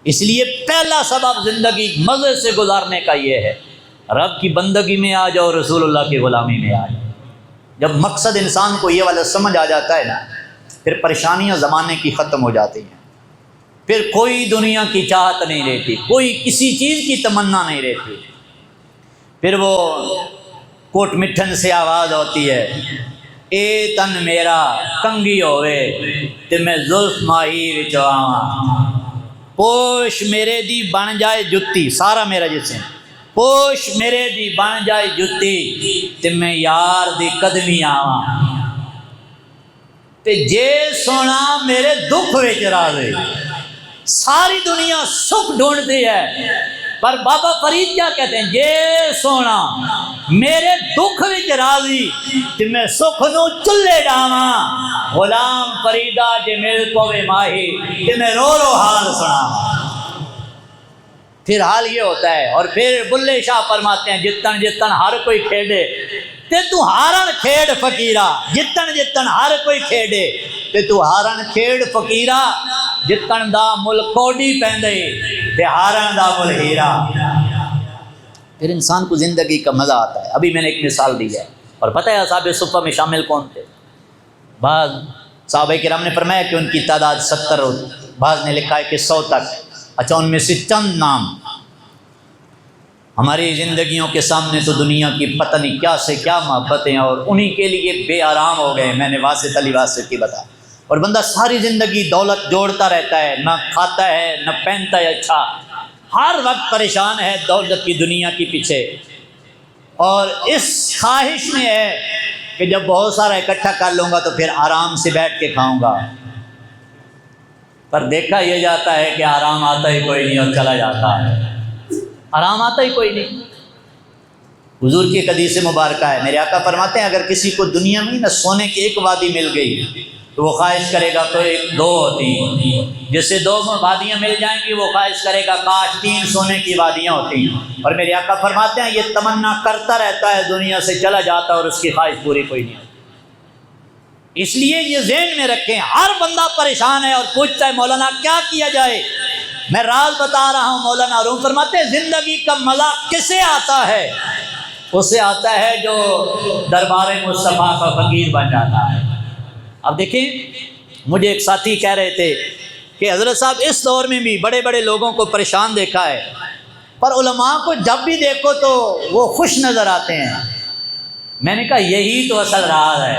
اس لیے پہلا سبب زندگی مزے سے گزارنے کا یہ ہے، رب کی بندگی میں آ جاؤ، رسول اللہ کی غلامی میں آ جاؤ۔ جب مقصد انسان کو یہ والا سمجھ آ جاتا ہے نا، پھر پریشانیاں زمانے کی ختم ہو جاتی ہیں، پھر کوئی دنیا کی چاہت نہیں رہتی، کوئی کسی چیز کی تمنا نہیں رہتی۔ پھر وہ کوٹ مٹھن سے آواز ہوتی ہے، اے تن میرا کنگھی ہوئے تے میں زلف ماہی وچ آواں، پوش میرے دی بن جائے جتی، سارا میرا جسم پوش میرے دی بن جائے جتی تے میں یار دی قدمی آواں، تے جے سونا میرے دکھ وچ راضی۔ ساری دنیا سکھ ڈھونڈتی ہے، پر بابا فرید کیا کہتے ہیں، جے سونا میرے دکھ وچ راضی تے میں سکھ نو چلے ڈاواں، غلام فریدا جے مل پوے ماہی تے میں رو رو حال سناواں۔ پھر حال یہ ہوتا ہے، اور پھر بلے شاہ فرماتے ہیں، جتن جتن ہر کوئی کھیڈے تے تو ہارن کھیڈ فقیرہ، جتن جتن ہر کوئی کھیڈے تے تو ہارن کھیڈ فقیرہ، جتن دا مل کوڈی پیندے تے ہارن دا مل ہیرا۔ پھر انسان کو زندگی کا مزہ آتا ہے۔ ابھی میں نے ایک مثال دی ہے، اور پتہ ہے اصحاب صفہ میں شامل کون تھے؟ بعض صحابہ کرام نے فرمایا کہ ان کی تعداد 70 ہوتی، بعض نے لکھا ہے کہ 100 تک۔ اچھا، ان میں سے چند نام ہماری زندگیوں کے سامنے تو دنیا کی پتہ نہیں کیا سے کیا محبتیں، اور انہی کے لیے بے آرام ہو گئے۔ میں نے واسط علی واسط کی بتا، اور بندہ ساری زندگی دولت جوڑتا رہتا ہے، نہ کھاتا ہے نہ پہنتا ہے، اچھا ہر وقت پریشان ہے دولت کی دنیا کے پیچھے، اور اس خواہش میں ہے کہ جب بہت سارا اکٹھا کر لوں گا تو پھر آرام سے بیٹھ کے کھاؤں گا۔ پر دیکھا یہ جاتا ہے کہ آرام آتا ہی کوئی نہیں اور چلا جاتا ہے، آرام آتا ہی کوئی نہیں۔ حضور کی ایک حدیث مبارکہ ہے، میرے آقا فرماتے ہیں اگر کسی کو دنیا میں نہ سونے کی ایک وادی مل گئی تو وہ خواہش کرے گا تو ایک دو ہوتی، جس سے 2 وادیاں مل جائیں گی وہ خواہش کرے گا کاش 3 سونے کی وادیاں ہوتی۔ اور میرے آقا فرماتے ہیں یہ تمنا کرتا رہتا ہے، دنیا سے چلا جاتا ہے اور اس کی خواہش پوری کوئی نہیں ہوتی۔ اس لیے یہ ذہن میں رکھیں، ہر بندہ پریشان ہے اور پوچھتا ہے مولانا کیا کیا جائے۔ میں راز بتا رہا ہوں، مولانا روم فرماتے ہیں زندگی کا مزہ کسے آتا ہے؟ اسے آتا ہے جو دربار مصطفیٰ کا فقیر بن جاتا ہے۔ اب دیکھیں، مجھے ایک ساتھی کہہ رہے تھے کہ حضرت صاحب اس دور میں بھی بڑے بڑے لوگوں کو پریشان دیکھا ہے، پر علماء کو جب بھی دیکھو تو وہ خوش نظر آتے ہیں۔ میں نے کہا یہی تو اصل راز ہے،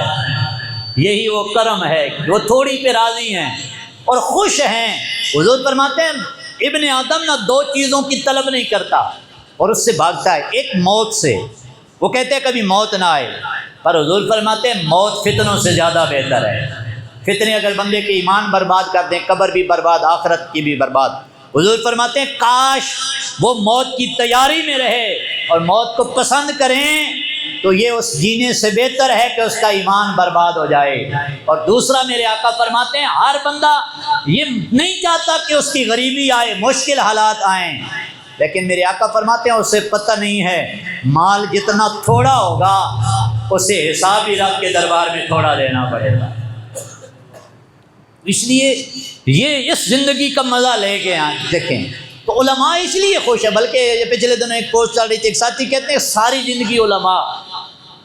یہی وہ کرم ہے، وہ تھوڑی پہ راضی ہیں اور خوش ہیں۔ حضور فرماتے ہیں ابن آدم نہ 2 چیزوں کی طلب نہیں کرتا اور اس سے بھاگتا ہے، ایک موت سے، وہ کہتے ہیں کبھی موت نہ آئے، پر حضور فرماتے ہیں موت فتنوں سے زیادہ بہتر ہے۔ فتنے اگر بندے کے ایمان برباد کر دیں، قبر بھی برباد، آخرت کی بھی برباد۔ حضور فرماتے ہیں کاش وہ موت کی تیاری میں رہے اور موت کو پسند کریں تو یہ اس جینے سے بہتر ہے کہ اس کا ایمان برباد ہو جائے۔ اور دوسرا میرے آقا فرماتے ہیں ہر بندہ یہ نہیں چاہتا کہ اس کی غریبی آئے، مشکل حالات آئیں، لیکن میرے آقا فرماتے ہیں اسے پتہ نہیں ہے مال جتنا تھوڑا ہوگا اسے حساب ہی رب کے دربار میں تھوڑا دینا پڑے گا۔ اس لیے یہ اس زندگی کا مزہ لے کے دیکھیں تو علماء اس لیے خوش ہے۔ بلکہ پچھلے دنوں ایک پوسٹ چل رہی تھی، ایک ساتھی کہتے ہیں ساری زندگی علماء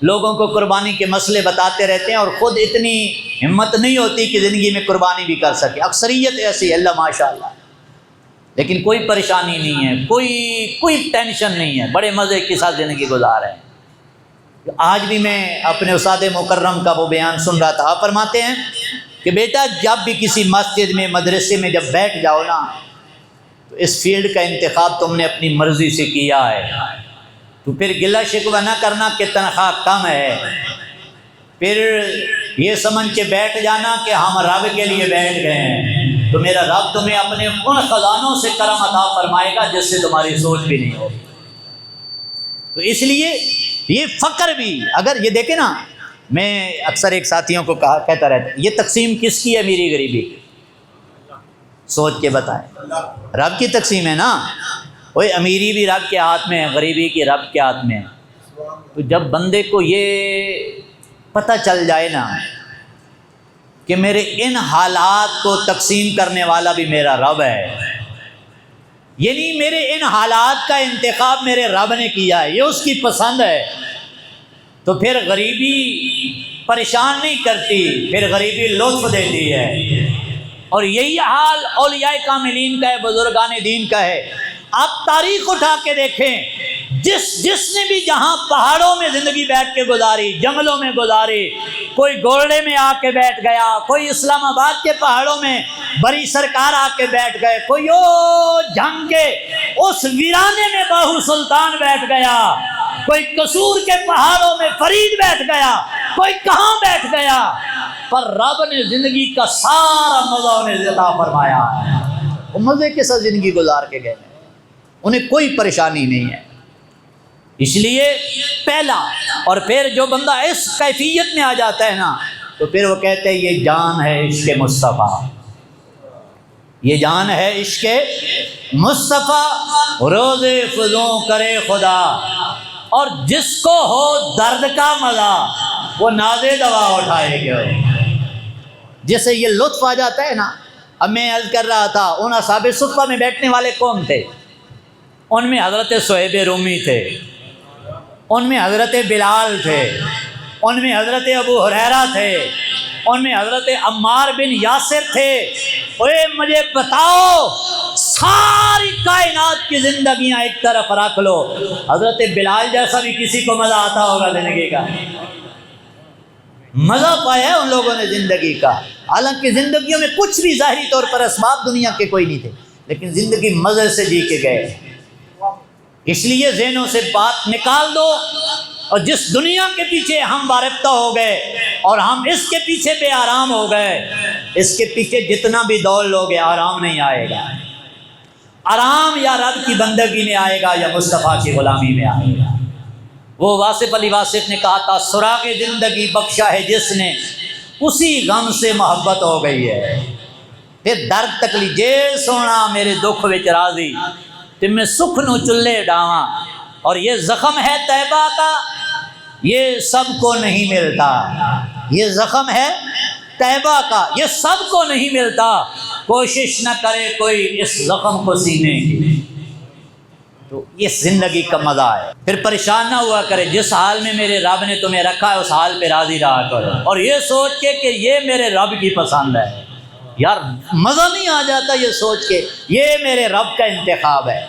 لوگوں کو قربانی کے مسئلے بتاتے رہتے ہیں اور خود اتنی ہمت نہیں ہوتی کہ زندگی میں قربانی بھی کر سکے۔ اکثریت ایسی ہے، اللہ ماشاء اللہ، لیکن کوئی پریشانی نہیں ہے، کوئی ٹینشن نہیں ہے، بڑے مزے کے ساتھ زندگی گزار رہے ہیں۔ آج بھی میں اپنے استاد مکرم کا وہ بیان سن رہا تھا، آپ فرماتے ہیں کہ بیٹا جب بھی کسی مسجد میں مدرسے میں جب بیٹھ جاؤ نا تو اس فیلڈ کا انتخاب تم نے اپنی مرضی سے کیا ہے، تو پھر گلہ شکوہ نہ کرنا کہ تنخواہ کم ہے، پھر یہ سمجھ کے بیٹھ جانا کہ ہم رب کے لیے بیٹھ گئے ہیں، تو میرا رب تمہیں اپنے ان خزانوں سے کرم عطا فرمائے گا جس سے تمہاری سوچ بھی نہیں ہوگی۔ تو اس لیے یہ فقر بھی، اگر یہ دیکھیں نا، میں اکثر ایک ساتھیوں کو کہتا رہتا ہوں یہ تقسیم کس کی ہے میری غریبی کی؟ سوچ کے بتائیں، رب کی تقسیم ہے نا۔ وہ امیری بھی رب کے ہاتھ میں ہے، غریبی کی رب کے ہاتھ میں ہے۔ تو جب بندے کو یہ پتہ چل جائے نا کہ میرے ان حالات کو تقسیم کرنے والا بھی میرا رب ہے، یعنی میرے ان حالات کا انتخاب میرے رب نے کیا ہے، یہ اس کی پسند ہے، تو پھر غریبی پریشان نہیں کرتی، پھر غریبی لطف دیتی ہے۔ اور یہی حال اولیاء کاملین کا ہے، بزرگان دین کا ہے۔ آپ تاریخ اٹھا کے دیکھیں، جس نے بھی جہاں پہاڑوں میں زندگی بیٹھ کے گزاری، جنگلوں میں گزاری، کوئی گولڑے میں آ کے بیٹھ گیا، کوئی اسلام آباد کے پہاڑوں میں بڑی سرکار آ کے بیٹھ گئے، کوئی جنگ کے اس ویرانے میں باہو سلطان بیٹھ گیا، کوئی قصور کے پہاڑوں میں فرید بیٹھ گیا، کوئی کہاں بیٹھ گیا، پر رب نے زندگی کا سارا مزہ انہیں عطا فرمایا ہے۔ وہ مزے کے ساتھ زندگی گزار کے گئے، انہیں کوئی پریشانی نہیں ہے۔ اس لیے پہلا، اور پھر جو بندہ اس کیفیت میں آ جاتا ہے نا، تو پھر وہ کہتے ہیں یہ جان ہے عشق مصطفیٰ، یہ جان ہے عشق مصطفیٰ، روز فضوں کرے خدا، اور جس کو ہو درد کا مزہ وہ ناز دوا اٹھائے گا۔ جسے یہ لطف آ جاتا ہے نا، اب میں عرض کر رہا تھا ان اصحاب صفہ میں بیٹھنے والے کون تھے؟ ان میں حضرت صہیب رومی تھے، ان میں حضرت بلال تھے، ان میں حضرت ابو ہریرہ تھے، ان میں حضرت عمار بن یاسر تھے۔ اوے مجھے بتاؤ، ساری کائنات کی زندگیاں ایک طرف رکھ لو، حضرت بلال جیسا بھی کسی کو مزہ آتا ہوگا زندگی کا؟ مزہ پایا ہے ان لوگوں نے زندگی کا، حالانکہ زندگیوں میں کچھ بھی ظاہری طور پر اسباب دنیا کے کوئی نہیں تھے، لیکن زندگی مزے سے جی کے گئے۔ اس لیے ذہنوں سے بات نکال دو، اور جس دنیا کے پیچھے ہم وارفتہ ہو گئے اور ہم اس کے پیچھے بے آرام ہو گئے، اس کے پیچھے جتنا بھی دوڑ لوگے آرام نہیں آئے گا۔ آرام یا رب کی بندگی میں آئے گا یا مصطفیٰ کی غلامی میں آئے گا۔ وہ واصف علی واصف نے کہا تھا، سراغ زندگی بخشا ہے جس نے، اسی غم سے محبت ہو گئی ہے۔ پھر درد تکلیف، جے سونا میرے دکھ وچ راضی، تم میں سکھ نو چلے ڈاواں، اور یہ زخم ہے طیبہ کا، یہ سب کو نہیں ملتا، یہ زخم ہے طیبہ کا، یہ سب کو نہیں ملتا، کوشش نہ کرے کوئی اس زخم کو سینے کی۔ تو اس زندگی کا مزہ ہے۔ پھر پریشان نہ ہوا کرے، جس حال میں میرے رب نے تمہیں رکھا ہے اس حال پہ راضی رہا کرو، اور یہ سوچ کے کہ یہ میرے رب کی پسند ہے۔ یار مزہ نہیں آ جاتا یہ سوچ کے یہ میرے رب کا انتخاب ہے؟